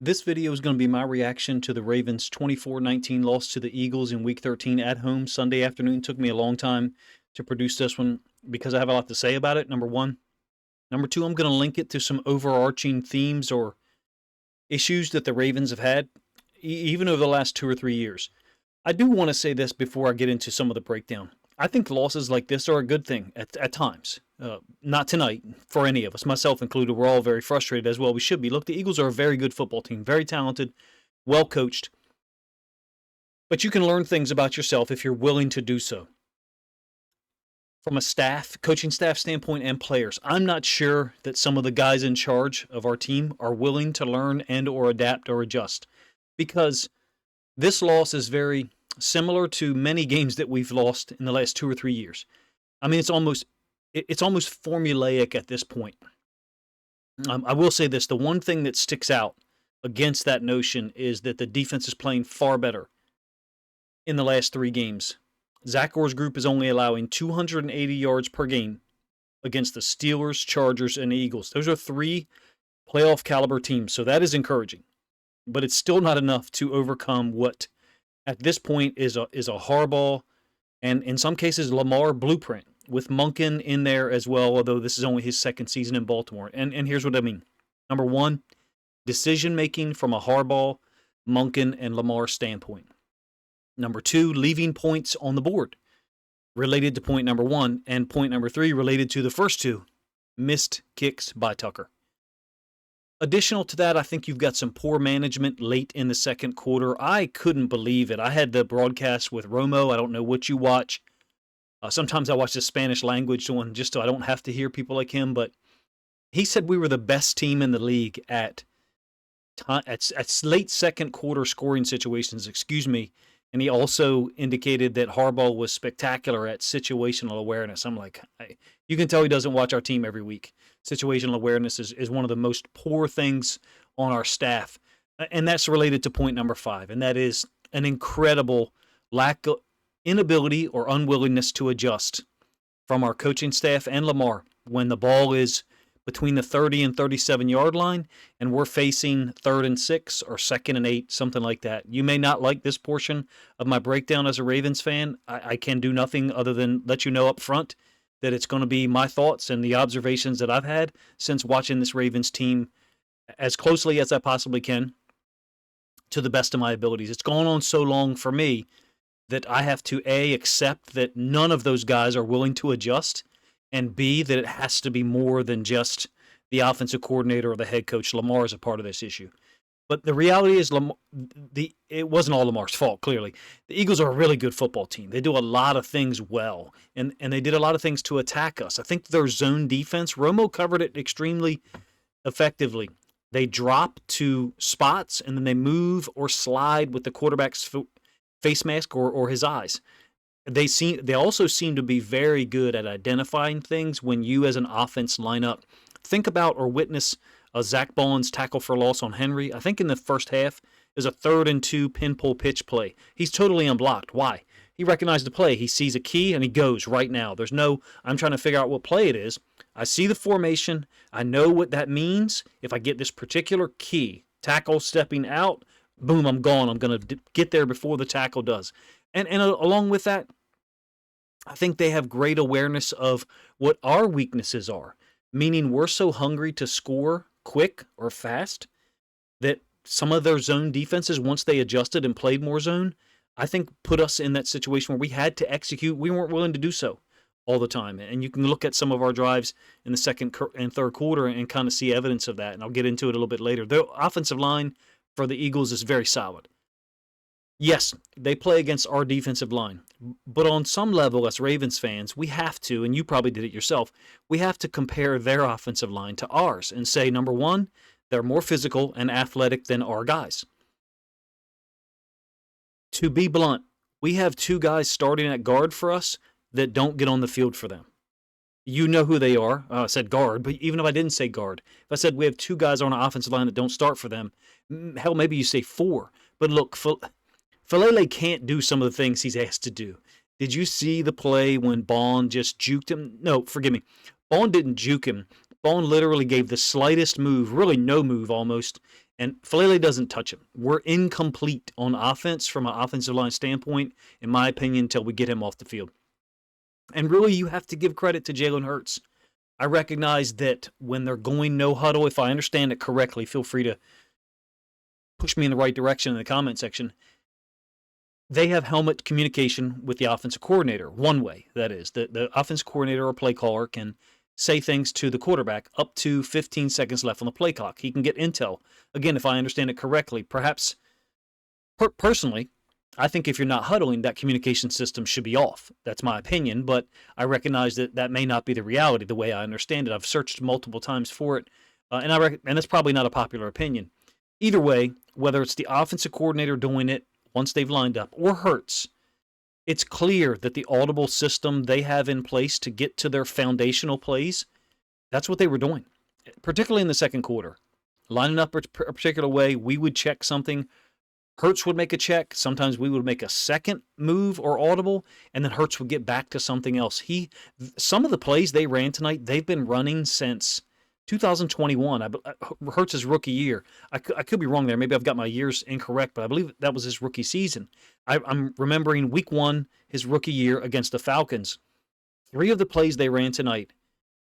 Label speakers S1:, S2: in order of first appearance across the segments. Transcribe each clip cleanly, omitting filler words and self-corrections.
S1: This video is going to be my reaction to the Ravens' 24-19 loss to the Eagles in Week 13 at home Sunday afternoon. Took me a long time to produce this one because I have a lot to say about it, number one. Number two, I'm going to link it to some overarching themes or issues that the Ravens have had, even over the last 2 or 3 years. I do want to say this before I get into some of the breakdown. I think losses like this are a good thing at times. Not tonight for any of us, myself included. We're all very frustrated, as well we should be. Look, the Eagles are a very good football team, very talented, well coached. But you can learn things about yourself if you're willing to do so. From a coaching staff standpoint and players, I'm not sure that some of the guys in charge of our team are willing to learn and or adapt or adjust, because this loss is very similar to many games that we've lost in the last 2 or 3 years. I mean, it's almost formulaic at this point. I will say this: the one thing that sticks out against that notion is that the defense is playing far better in the last 3 games. Zach Orr's group is only allowing 280 yards per game against the Steelers, Chargers, and Eagles. Those are 3 playoff caliber teams, so that is encouraging. But it's still not enough to overcome what, at this point, is a Harbaugh and, in some cases, Lamar blueprint, with Monken in there as well, although this is only his second season in Baltimore. And here's what I mean. Number one, decision-making from a Harbaugh, Monken, and Lamar standpoint. Number two, leaving points on the board related to point number 1, and point number 3 related to the first 2, missed kicks by Tucker. Additional to that, I think you've got some poor management late in the second quarter. I couldn't believe it. I had the broadcast with Romo. I don't know what you watch. Sometimes I watch the Spanish language one just so I don't have to hear people like him, but he said we were the best team in the league at late second quarter scoring situations, and he also indicated that Harbaugh was spectacular at situational awareness. I'm like, you can tell he doesn't watch our team every week. Situational awareness is one of the most poor things on our staff. And that's related to point number 5, and that is an incredible inability or unwillingness to adjust from our coaching staff and Lamar when the ball is between the 30 and 37-yard line, and we're facing 3rd and 6 or 2nd and 8, something like that. You may not like this portion of my breakdown as a Ravens fan. I can do nothing other than let you know up front that it's going to be my thoughts and the observations that I've had since watching this Ravens team as closely as I possibly can to the best of my abilities. It's gone on so long for me that I have to, A, accept that none of those guys are willing to adjust, and B, that it has to be more than just the offensive coordinator or the head coach. Lamar is a part of this issue. But the reality is it wasn't all Lamar's fault, clearly. The Eagles are a really good football team. They do a lot of things well, and they did a lot of things to attack us. I think their zone defense, Romo covered it extremely effectively. They drop to spots, and then they move or slide with the quarterback's face mask or his eyes. They also seem to be very good at identifying things when you as an offense line up. Think about or witness Zach Bond's tackle for loss on Henry. I think in the first half is a 3rd and 2 pin pull pitch play. He's totally unblocked. Why? He recognized the play. He sees a key and he goes right now. There's no, I'm trying to figure out what play it is. I see the formation. I know what that means. If I get this particular key, tackle stepping out, boom, I'm gone. I'm going to get there before the tackle does. And along with that, I think they have great awareness of what our weaknesses are, meaning we're so hungry to score quick or fast that some of their zone defenses, once they adjusted and played more zone, I think put us in that situation where we had to execute. We weren't willing to do so all the time. And you can look at some of our drives in the second and third quarter and kind of see evidence of that, and I'll get into it a little bit later. The offensive line for the Eagles is very solid. Yes, they play against our defensive line, but on some level, as Ravens fans, we have to, and you probably did it yourself, we have to compare their offensive line to ours and say, number one, they're more physical and athletic than our guys. To be blunt, we have 2 guys starting at guard for us that don't get on the field for them. You know who they are. I said guard, but even if I didn't say guard, if I said we have 2 guys on our offensive line that don't start for them, hell, maybe you say 4. But look, Falele can't do some of the things he's asked to do. Did you see the play when Bond just juked him? No, forgive me. Bond didn't juke him. Vaughn literally gave the slightest move, really no move almost, and Falele doesn't touch him. We're incomplete on offense from an offensive line standpoint, in my opinion, until we get him off the field. And really, you have to give credit to Jalen Hurts. I recognize that when they're going no huddle, if I understand it correctly, feel free to push me in the right direction in the comment section. They have helmet communication with the offensive coordinator. One way, that is. The offensive coordinator or play caller can say things to the quarterback up to 15 seconds left on the play clock. He can get intel. Again, if I understand it correctly, perhaps personally, I think if you're not huddling, that communication system should be off. That's my opinion, but I recognize that that may not be the reality the way I understand it. I've searched multiple times for it, and it's probably not a popular opinion. Either way, whether it's the offensive coordinator doing it once they've lined up or Hurts, it's clear that the audible system they have in place to get to their foundational plays, that's what they were doing, particularly in the second quarter. Lining up a particular way, we would check something. Hurts would make a check. Sometimes we would make a second move or audible, and then Hurts would get back to something else. Some of the plays they ran tonight, they've been running since 2021. Hurts' rookie year. I could be wrong there. Maybe I've got my years incorrect, but I believe that was his rookie season. I'm remembering week 1, his rookie year against the Falcons. 3 of the plays they ran tonight,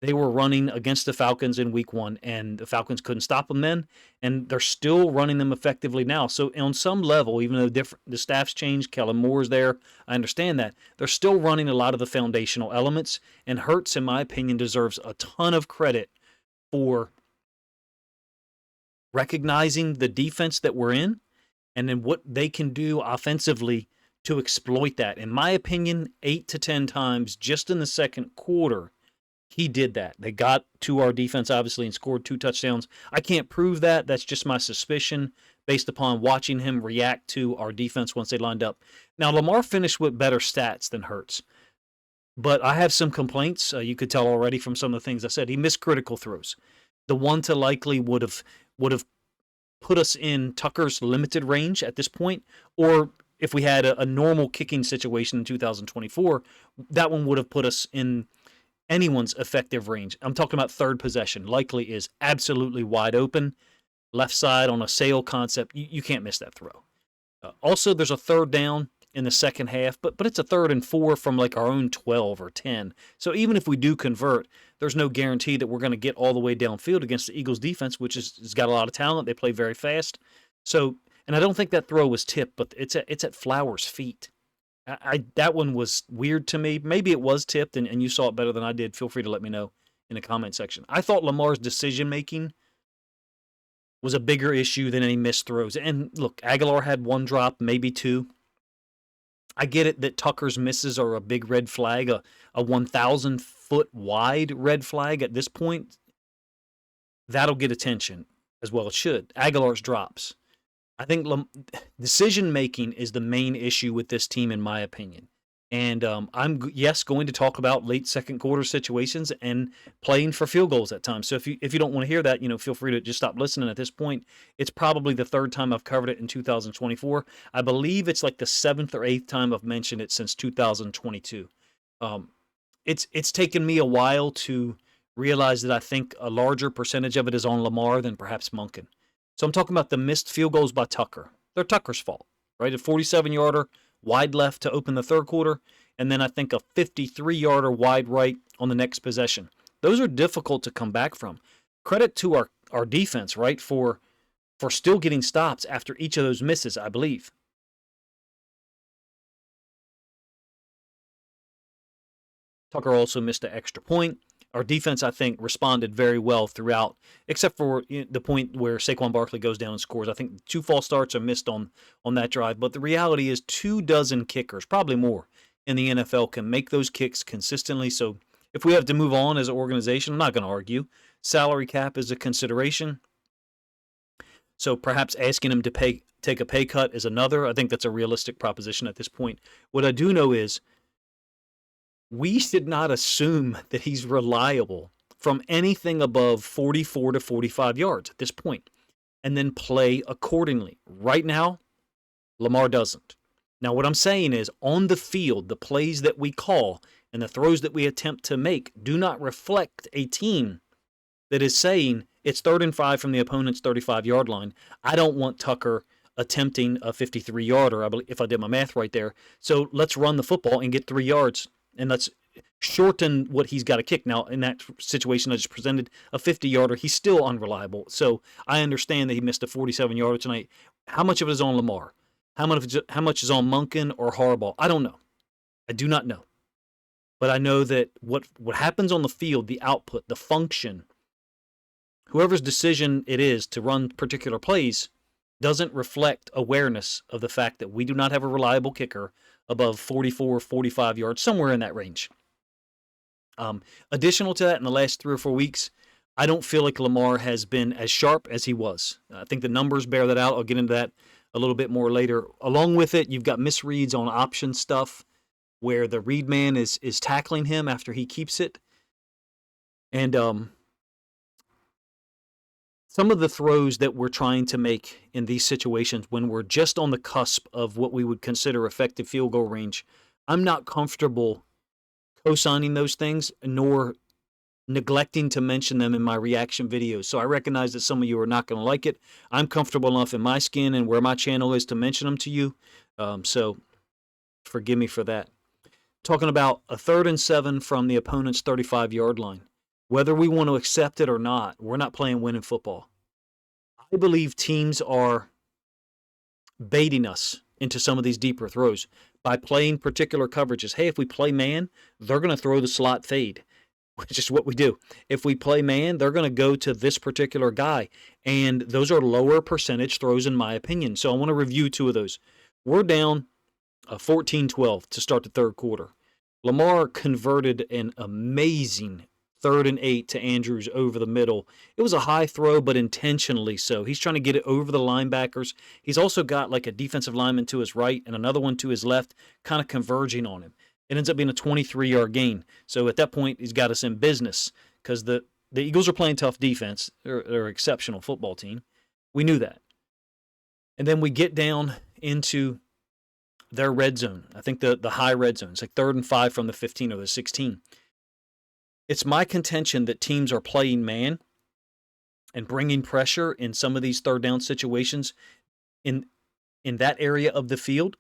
S1: they were running against the Falcons in week 1, and the Falcons couldn't stop them then, and they're still running them effectively now. So on some level, even though the staff's changed, Kellen Moore's there, I understand that, they're still running a lot of the foundational elements, and Hurts, in my opinion, deserves a ton of credit for recognizing the defense that we're in and then what they can do offensively to exploit that. In my opinion, 8 to 10 times just in the second quarter, he did that. They got to our defense, obviously, and scored 2 touchdowns. I can't prove that. That's just my suspicion based upon watching him react to our defense once they lined up. Now, Lamar finished with better stats than Hurts, but I have some complaints. You could tell already from some of the things I said. He missed critical throws. The one to likely would have put us in Tucker's limited range at this point, or if we had a normal kicking situation in 2024, that one would have put us in anyone's effective range. I'm talking about third possession. Likely is absolutely wide open. Left side on a sail concept. You can't miss that throw. Also, there's a third down in the second half, but it's a 3rd and 4 from like our own 12 or 10. So even if we do convert, there's no guarantee that we're going to get all the way downfield against the Eagles defense, which has got a lot of talent. They play very fast. So, and I don't think that throw was tipped, but it's at Flowers' feet. That one was weird to me. Maybe it was tipped and you saw it better than I did. Feel free to let me know in the comment section. I thought Lamar's decision-making was a bigger issue than any missed throws. And look, Aguilar had 1 drop, maybe 2. I get it that Tucker's misses are a big red flag, a 1,000-foot wide red flag at this point. That'll get attention, as well it should. Aguilar's drops. I think decision-making is the main issue with this team, in my opinion. And I'm, going to talk about late second quarter situations and playing for field goals at times. So if you don't want to hear that, feel free to just stop listening at this point. It's probably the 3rd time I've covered it in 2024. I believe it's like the 7th or 8th time I've mentioned it since 2022. It's taken me a while to realize that I think a larger percentage of it is on Lamar than perhaps Monken. So I'm talking about the missed field goals by Tucker. They're Tucker's fault, right? A 47-yarder wide left to open the 3rd quarter, and then I think a 53-yarder wide right on the next possession. Those are difficult to come back from. Credit to our defense, right, for still getting stops after each of those misses, I believe. Tucker also missed an extra point. Our defense, I think, responded very well throughout, except for the point where Saquon Barkley goes down and scores. I think 2 false starts are missed on that drive. But the reality is 24 kickers, probably more, in the NFL can make those kicks consistently. So if we have to move on as an organization, I'm not going to argue. Salary cap is a consideration. So perhaps asking him to take a pay cut is another. I think that's a realistic proposition at this point. What I do know is we should not assume that he's reliable from anything above 44 to 45 yards at this point, and then play accordingly. Right now, Lamar doesn't. Now, what I'm saying is, on the field, the plays that we call and the throws that we attempt to make do not reflect a team that is saying it's 3rd and 5 from the opponent's 35-yard line. I don't want Tucker attempting a 53-yarder, I believe, if I did my math right there. So let's run the football and get 3 yards, and let's shorten what he's got to kick. Now, in that situation I just presented, a 50-yarder, he's still unreliable. So I understand that he missed a 47-yarder tonight. How much of it is on Lamar? How much is on Monken or Harbaugh? I don't know. I do not know. But I know that what happens on the field, the output, the function, whoever's decision it is to run particular plays doesn't reflect awareness of the fact that we do not have a reliable kicker above 44, 45 yards, somewhere in that range. Additional to that, in the last 3 or 4 weeks, I don't feel like Lamar has been as sharp as he was. I think the numbers bear that out. I'll get into that a little bit more later. Along with it, you've got misreads on option stuff where the read man is tackling him after he keeps it. And some of the throws that we're trying to make in these situations when we're just on the cusp of what we would consider effective field goal range, I'm not comfortable co-signing those things, nor neglecting to mention them in my reaction videos. So I recognize that some of you are not going to like it. I'm comfortable enough in my skin and where my channel is to mention them to you. So forgive me for that. Talking about a 3rd and 7 from the opponent's 35-yard line. Whether we want to accept it or not, we're not playing winning football. I believe teams are baiting us into some of these deeper throws by playing particular coverages. Hey, if we play man, they're going to throw the slot fade, which is what we do. If we play man, they're going to go to this particular guy. And those are lower percentage throws, in my opinion. So I want to review 2 of those. We're down 14-12 to start the 3rd quarter. Lamar converted an amazing 3rd and 8 to Andrews over the middle. It was a high throw, but intentionally so. He's trying to get it over the linebackers. He's also got like a defensive lineman to his right and another one to his left, kind of converging on him. It ends up being a 23-yard gain. So at that point, he's got us in business because the Eagles are playing tough defense. They're an exceptional football team. We knew that. And then we get down into their red zone. I think the high red zone. It's like 3rd and 5 from the 15 or the 16. It's my contention that teams are playing man and bringing pressure in some of these 3rd down situations in that area of the field,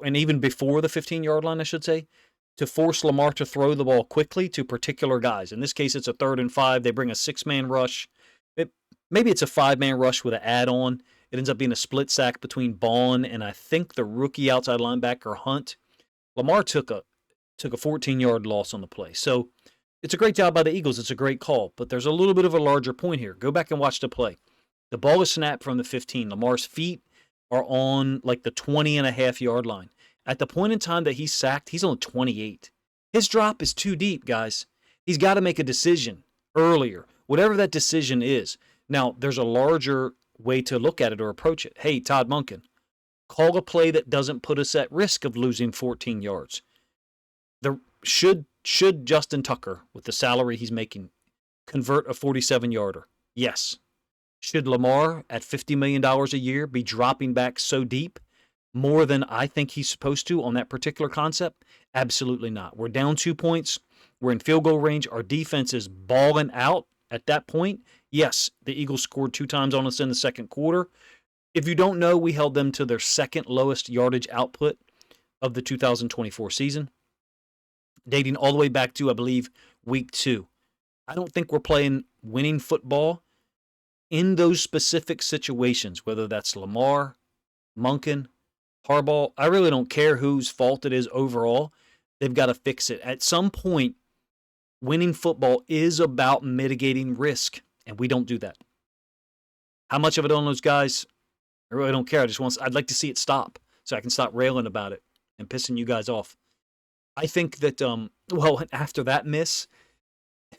S1: and even before the 15-yard line, I should say, to force Lamar to throw the ball quickly to particular guys. In this case, it's a 3rd and 5. They bring a 6-man rush. Maybe it's a 5-man rush with an add-on. It ends up being a split sack between Bond and I think the rookie outside linebacker Hunt. Lamar took a 14-yard loss on the play. So it's a great job by the Eagles. It's a great call. But there's a little bit of a larger point here. Go back and watch the play. The ball is snapped from the 15. Lamar's feet are on like the 20.5-yard line. At the point in time that he's sacked, he's on 28. His drop is too deep, guys. He's got to make a decision earlier, whatever that decision is. Now, there's a larger way to look at it or approach it. Hey, Todd Monken, call a play that doesn't put us at risk of losing 14 yards. Should Justin Tucker, with the salary he's making, convert a 47-yarder? Yes. Should Lamar, at $50 million a year, be dropping back so deep, more than I think he's supposed to on that particular concept? Absolutely not. We're down 2 points. We're in field goal range. Our defense is balling out at that point. Yes, the Eagles scored 2 times on us in the 2nd quarter. If you don't know, we held them to their 2nd lowest yardage output of the 2024 season, dating all the way back to, I believe, week 2. I don't think we're playing winning football in those specific situations, whether that's Lamar, Monken, Harbaugh. I really don't care whose fault it is overall. They've got to fix it. At some point, winning football is about mitigating risk, and we don't do that. How much of it on those guys? I really don't care. I'd like to see it stop so I can stop railing about it and pissing you guys off. I think that, after that miss,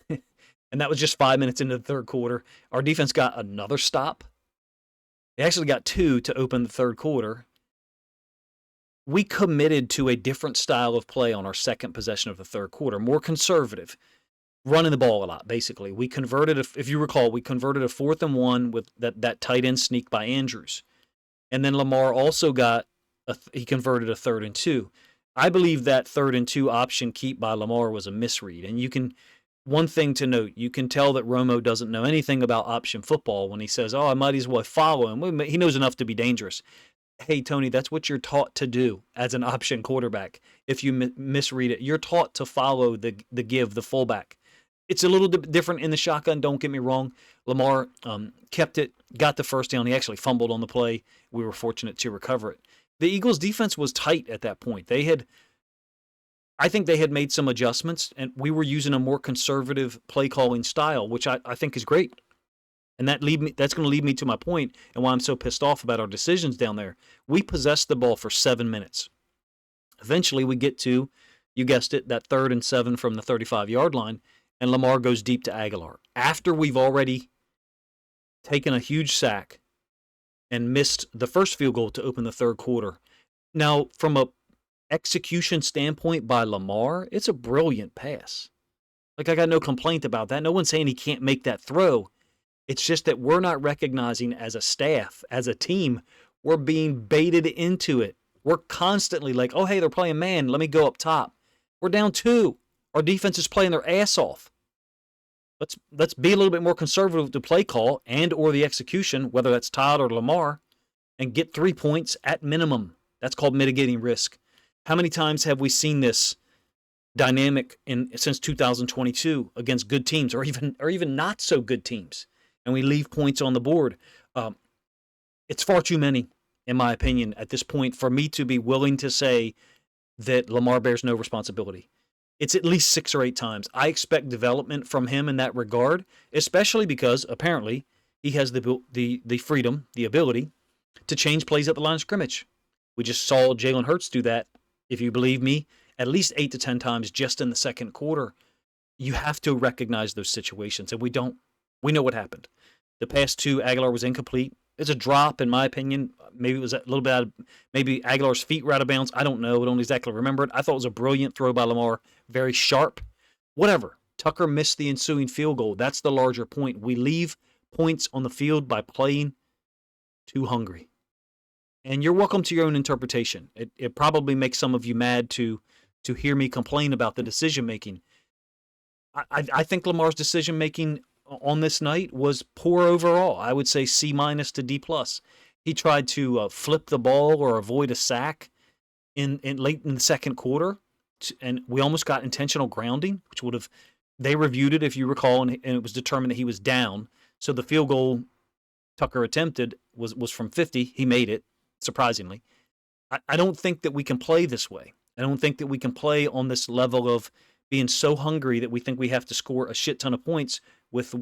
S1: and that was just 5 minutes into the 3rd quarter, our defense got another stop. They actually got 2 to open the 3rd quarter. We committed to a different style of play on our 2nd possession of the 3rd quarter, more conservative, running the ball a lot, basically. We converted, if you recall, we converted a 4th and 1 with that tight end sneak by Andrews. And then Lamar also he converted a 3rd and 2. I believe that 3rd and 2 option keep by Lamar was a misread. And you can One thing to note, you can tell that Romo doesn't know anything about option football when he says, oh, I might as well follow him. He knows enough to be dangerous. Hey, Tony, that's what you're taught to do as an option quarterback. If you misread it, you're taught to follow the fullback. It's a little different in the shotgun, don't get me wrong. Lamar kept it, got the first down. He actually fumbled on the play. We were fortunate to recover it. The Eagles' defense was tight at that point. I think they had made some adjustments, and we were using a more conservative play calling style, which I think is great. And that's going to lead me to my point and why I'm so pissed off about our decisions down there. We possessed the ball for 7 minutes. Eventually, we get to, you guessed it, that 3rd and 7 from the 35-yard line, and Lamar goes deep to Aguilar. After we've already taken a huge sack and missed the first field goal to open the third quarter. Now, from a execution standpoint by Lamar, it's a brilliant pass. Like, I got no complaint about that. No one's saying he can't make that throw. It's just that we're not recognizing as a staff, as a team, we're being baited into it. We're constantly like, oh, hey, they're playing man. Let me go up top. We're down 2. Our defense is playing their ass off. Let's be a little bit more conservative with the play call and or the execution, whether that's Todd or Lamar, and get 3 points at minimum. That's called mitigating risk. How many times have we seen this dynamic since 2022 against good teams or even not so good teams, and we leave points on the board? It's far too many, in my opinion, at this point, for me to be willing to say that Lamar bears no responsibility. It's at least 6 or 8 times. I expect development from him in that regard, especially because apparently he has the freedom, the ability to change plays at the line of scrimmage. We just saw Jalen Hurts do that, if you believe me, at least 8 to 10 times just in the second quarter. You have to recognize those situations, and we don't. We know what happened. The pass to Aguilar was incomplete. It's a drop, in my opinion. Maybe it was a little bit maybe Aguilar's feet were out of bounds. I don't know. I don't exactly remember it. I thought it was a brilliant throw by Lamar. Very sharp. Whatever. Tucker missed the ensuing field goal. That's the larger point. We leave points on the field by playing too hungry. And you're welcome to your own interpretation. It probably makes some of you mad to hear me complain about the decision-making. I think Lamar's decision-making on this night was poor overall. I would say C- to D+. He tried to flip the ball or avoid a sack in late in the second quarter, and we almost got intentional grounding, which would have, they reviewed it, if you recall, and it was determined that he was down. So the field goal Tucker attempted was from 50. He made it, surprisingly. I don't think that we can play this way. I don't think that we can play on this level of being so hungry that we think we have to score a shit ton of points with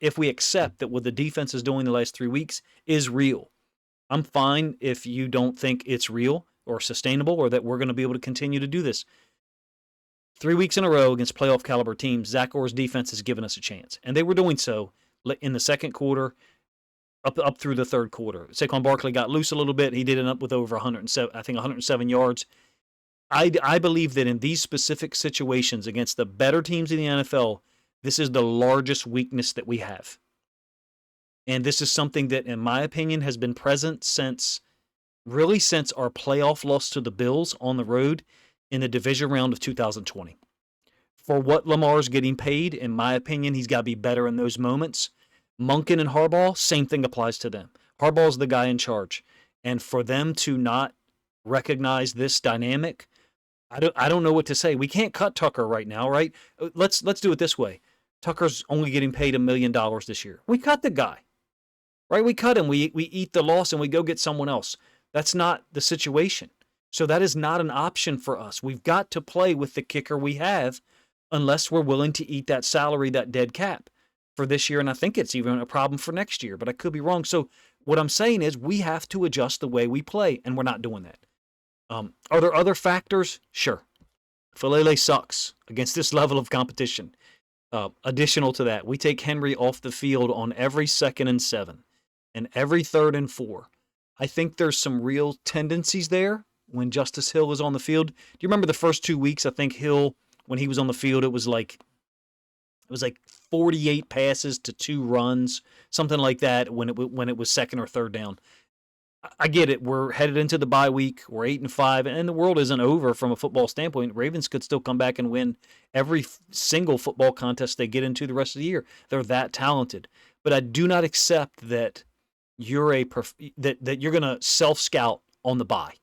S1: if we accept that what the defense is doing the last 3 weeks is real. I'm fine if you don't think it's real or sustainable or that we're going to be able to continue to do this. 3 weeks in a row against playoff caliber teams, Zach Orr's defense has given us a chance. And they were doing so in the second quarter up through the third quarter. Saquon Barkley got loose a little bit. He did end up with over 107 yards. I believe that in these specific situations against the better teams in the NFL, this is the largest weakness that we have. And this is something that, in my opinion, has been present since our playoff loss to the Bills on the road in the division round of 2020. For what Lamar's getting paid, in my opinion, he's got to be better in those moments. Monken and Harbaugh, same thing applies to them. Harbaugh's the guy in charge. And for them to not recognize this dynamic, I don't know what to say. We can't cut Tucker right now, right? Let's do it this way. Tucker's only getting paid $1 million this year. We cut the guy, right? We cut him. We eat the loss and we go get someone else. That's not the situation. So that is not an option for us. We've got to play with the kicker we have unless we're willing to eat that salary, that dead cap for this year. And I think it's even a problem for next year, but I could be wrong. So what I'm saying is we have to adjust the way we play, and we're not doing that. Are there other factors? Sure. Falele sucks against this level of competition. Additional to that, we take Henry off the field on every 2nd and 7 and every 3rd and 4. I think there's some real tendencies there when Justice Hill is on the field. Do you remember the first 2 weeks? I think Hill, when he was on the field, it was like 48 passes to 2 runs, something like that when it was 2nd or 3rd down. I get it. We're headed into the bye week. We're 8-5, and the world isn't over from a football standpoint. Ravens could still come back and win every single football contest they get into the rest of the year. They're that talented. But I do not accept that that you're going to self scout on the bye.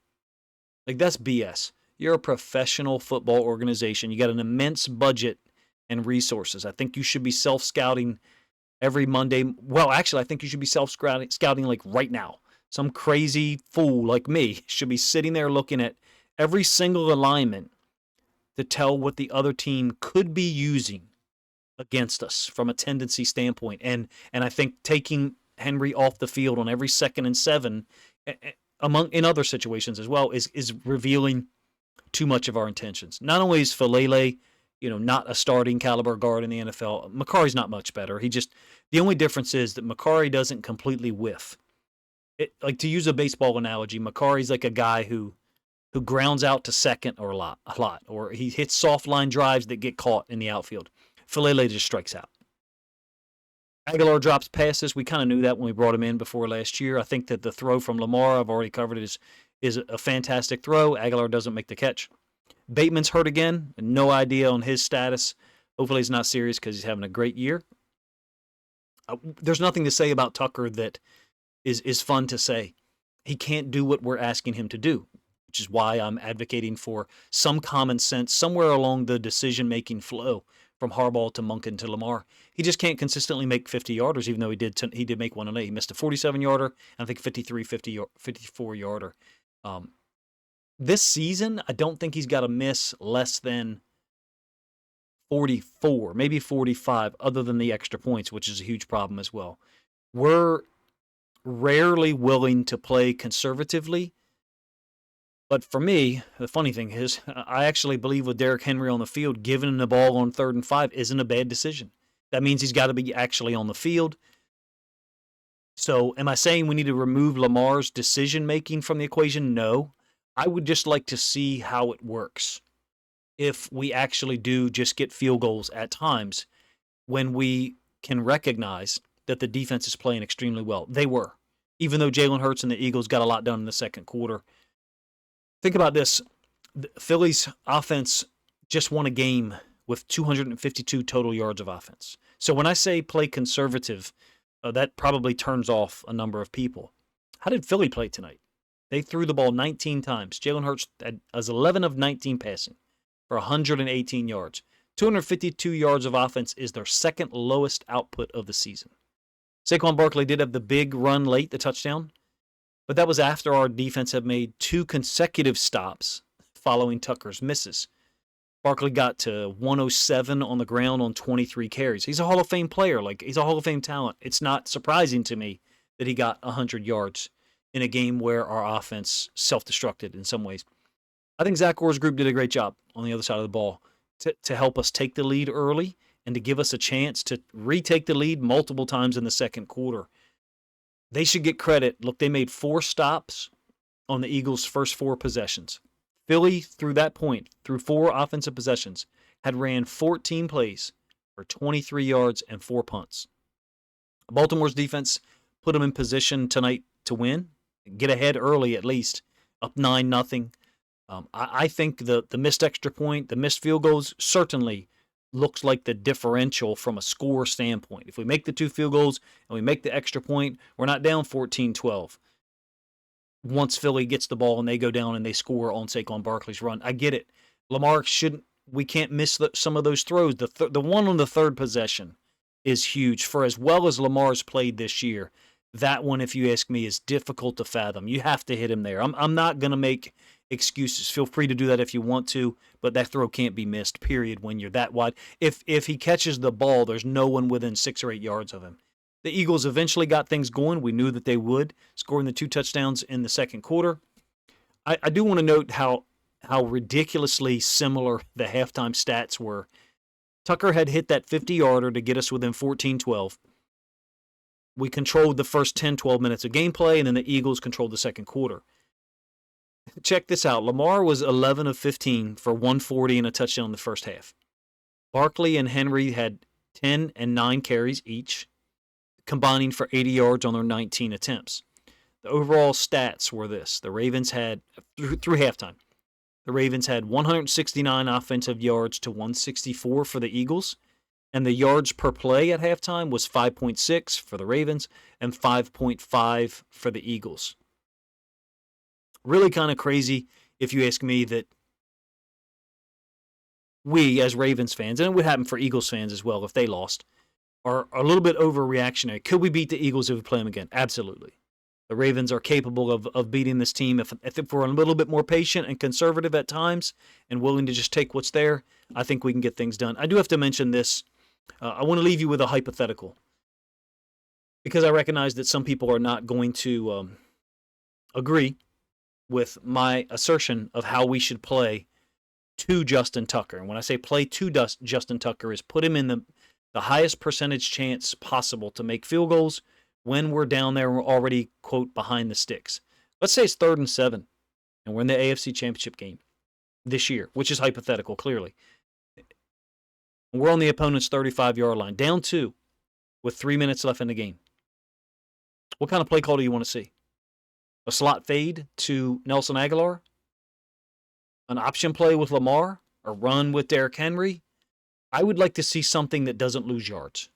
S1: Like, that's BS. You're a professional football organization. You got an immense budget and resources. I think you should be self scouting every Monday. Well, actually, I think you should be self scouting like right now. Some crazy fool like me should be sitting there looking at every single alignment to tell what the other team could be using against us from a tendency standpoint. And I think taking Henry off the field on every 2nd and 7, among in other situations as well, is revealing too much of our intentions. Not only is Falele, not a starting caliber guard in the NFL, Makari's not much better. The only difference is that Makari doesn't completely whiff. Like, to use a baseball analogy, Makari's like a guy who grounds out to second or a lot, or he hits soft line drives that get caught in the outfield. Falele just strikes out. Aguilar drops passes. We kind of knew that when we brought him in before last year. I think that the throw from Lamar, I've already covered it, is a fantastic throw. Aguilar doesn't make the catch. Bateman's hurt again. No idea on his status. Hopefully he's not serious because he's having a great year. There's nothing to say about Tucker that is fun to say. He can't do what we're asking him to do, which is why I'm advocating for some common sense somewhere along the decision-making flow from Harbaugh to Monken to Lamar. He just can't consistently make 50-yarders, even though he did make one today. He missed a 47-yarder, and I think 54-yarder. This season, I don't think he's got to miss less than 44, maybe 45, other than the extra points, which is a huge problem as well. We're rarely willing to play conservatively. But for me, the funny thing is, I actually believe with Derrick Henry on the field, giving him the ball on 3rd and 5 isn't a bad decision. That means he's got to be actually on the field. So am I saying we need to remove Lamar's decision-making from the equation? No. I would just like to see how it works if we actually do just get field goals at times when we can recognize that the defense is playing extremely well. They were. Even though Jalen Hurts and the Eagles got a lot done in the second quarter. Think about this. Philly's offense just won a game with 252 total yards of offense. So when I say play conservative, that probably turns off a number of people. How did Philly play tonight? They threw the ball 19 times. Jalen Hurts was 11 of 19 passing for 118 yards. 252 yards of offense is their second lowest output of the season. Saquon Barkley did have the big run late, the touchdown, but that was after our defense had made 2 consecutive stops following Tucker's misses. Barkley got to 107 on the ground on 23 carries. He's a Hall of Fame player. He's a Hall of Fame talent. It's not surprising to me that he got 100 yards in a game where our offense self-destructed in some ways. I think Zach Orr's group did a great job on the other side of the ball to help us take the lead early and to give us a chance to retake the lead multiple times in the second quarter. They should get credit. Look, they made 4 stops on the Eagles' first 4 possessions. Philly, through that point, through 4 offensive possessions, had ran 14 plays for 23 yards and 4 punts. Baltimore's defense put them in position tonight to win, get ahead early at least, up 9-0. I think the missed extra point, the missed field goals certainly looks like the differential from a score standpoint. If we make the 2 field goals and we make the extra point, we're not down 14-12. Once Philly gets the ball and they go down and they score on Saquon Barkley's run. I get it. Lamar we can't miss some of those throws. The one on the 3rd possession is huge. For as well as Lamar's played this year, that one, if you ask me, is difficult to fathom. You have to hit him there. I'm not going to make excuses. Feel free to do that if you want to, but that throw can't be missed, period, when you're that wide. If he catches the ball, there's no one within 6 or 8 yards of him. The Eagles eventually got things going. We knew that they would, scoring the 2 touchdowns in the second quarter. I do want to note how ridiculously similar the halftime stats were. Tucker had hit that 50-yarder to get us within 14-12. We controlled the first 10-12 minutes of gameplay, and then the Eagles controlled the second quarter. Check this out. Lamar was 11 of 15 for 140 and a touchdown in the first half. Barkley and Henry had 10 and 9 carries each, combining for 80 yards on their 19 attempts. The overall stats were this. The Ravens had, through halftime, the Ravens had 169 offensive yards to 164 for the Eagles, and the yards per play at halftime was 5.6 for the Ravens and 5.5 for the Eagles. Really kind of crazy, if you ask me, that we as Ravens fans, and it would happen for Eagles fans as well if they lost, are a little bit overreactionary. Could we beat the Eagles if we play them again? Absolutely. The Ravens are capable of beating this team if we're a little bit more patient and conservative at times and willing to just take what's there. I think we can get things done. I do have to mention this. I want to leave you with a hypothetical because I recognize that some people are not going to agree with my assertion of how we should play to Justin Tucker. And when I say play to Justin Tucker, is put him in the highest percentage chance possible to make field goals when we're down there and we're already, quote, behind the sticks. Let's say it's 3rd and 7, and we're in the AFC Championship game this year, which is hypothetical, clearly. And we're on the opponent's 35-yard line, down 2, with 3 minutes left in the game. What kind of play call do you want to see? A slot fade to Nelson Aguilar? An option play with Lamar? A run with Derrick Henry? I would like to see something that doesn't lose yards,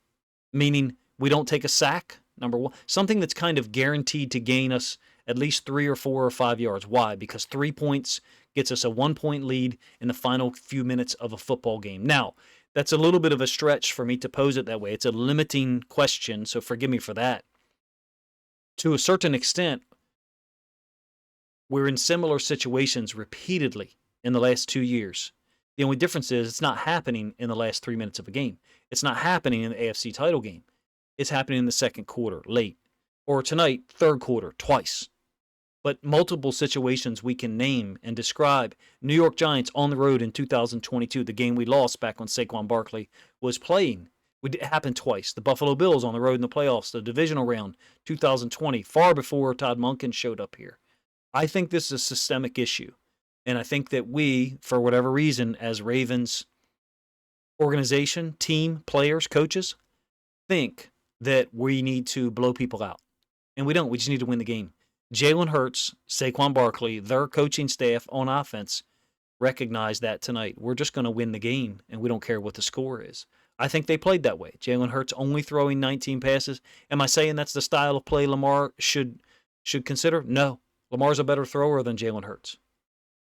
S1: meaning we don't take a sack, number one, something that's kind of guaranteed to gain us at least 3 or 4 or 5 yards. Why? Because 3 points gets us a 1-point lead in the final few minutes of a football game. Now, that's a little bit of a stretch for me to pose it that way. It's a limiting question, so forgive me for that. To a certain extent, we're in similar situations repeatedly in the last 2 years. The only difference is it's not happening in the last 3 minutes of a game. It's not happening in the AFC title game. It's happening in the second quarter, late. Or tonight, third quarter, twice. But multiple situations we can name and describe. New York Giants on the road in 2022, the game we lost back when Saquon Barkley was playing. It happened twice. The Buffalo Bills on the road in the playoffs, the divisional round, 2020, far before Todd Monken showed up here. I think this is a systemic issue. And I think that we, for whatever reason, as Ravens organization, team, players, coaches, think that we need to blow people out. And we don't. We just need to win the game. Jalen Hurts, Saquon Barkley, their coaching staff on offense recognize that tonight. We're just going to win the game, and we don't care what the score is. I think they played that way. Jalen Hurts only throwing 19 passes. Am I saying that's the style of play Lamar should consider? No. Lamar's a better thrower than Jalen Hurts.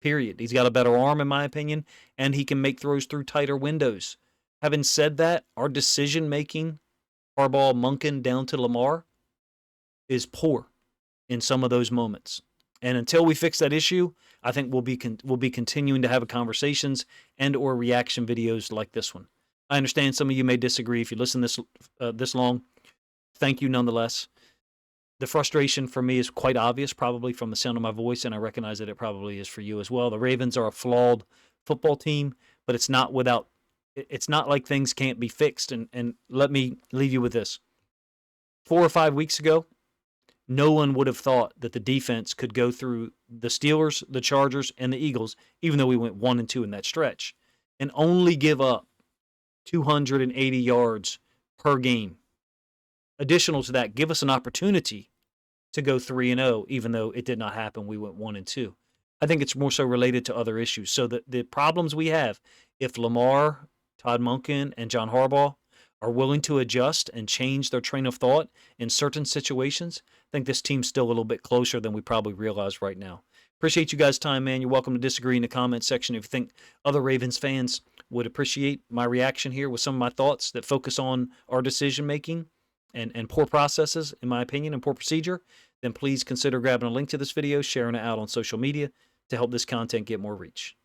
S1: Period. He's got a better arm, in my opinion, and he can make throws through tighter windows. Having said that, our decision-making, Harbaugh, Monken, down to Lamar, is poor in some of those moments. And until we fix that issue, I think we'll be continuing to have conversations and or reaction videos like this one. I understand some of you may disagree. If you listen this long, thank you nonetheless. The frustration for me is quite obvious, probably from the sound of my voice, and I recognize that it probably is for you as well. The Ravens are a flawed football team, but it's not like things can't be fixed. And let me leave you with this. 4 or 5 weeks ago, no one would have thought that the defense could go through the Steelers, the Chargers, and the Eagles, even though we went 1-2 in that stretch, and only give up 280 yards per game. Additional to that, give us an opportunity to go 3-0, even though it did not happen. We went 1-2. I think it's more so related to other issues. So the problems we have, if Lamar, Todd Monken, and John Harbaugh are willing to adjust and change their train of thought in certain situations, I think this team's still a little bit closer than we probably realize right now. Appreciate you guys' time, man. You're welcome to disagree in the comment section if you think other Ravens fans would appreciate my reaction here with some of my thoughts that focus on our decision-making and poor processes, in my opinion, and poor procedure. Then please consider grabbing a link to this video, sharing it out on social media to help this content get more reach.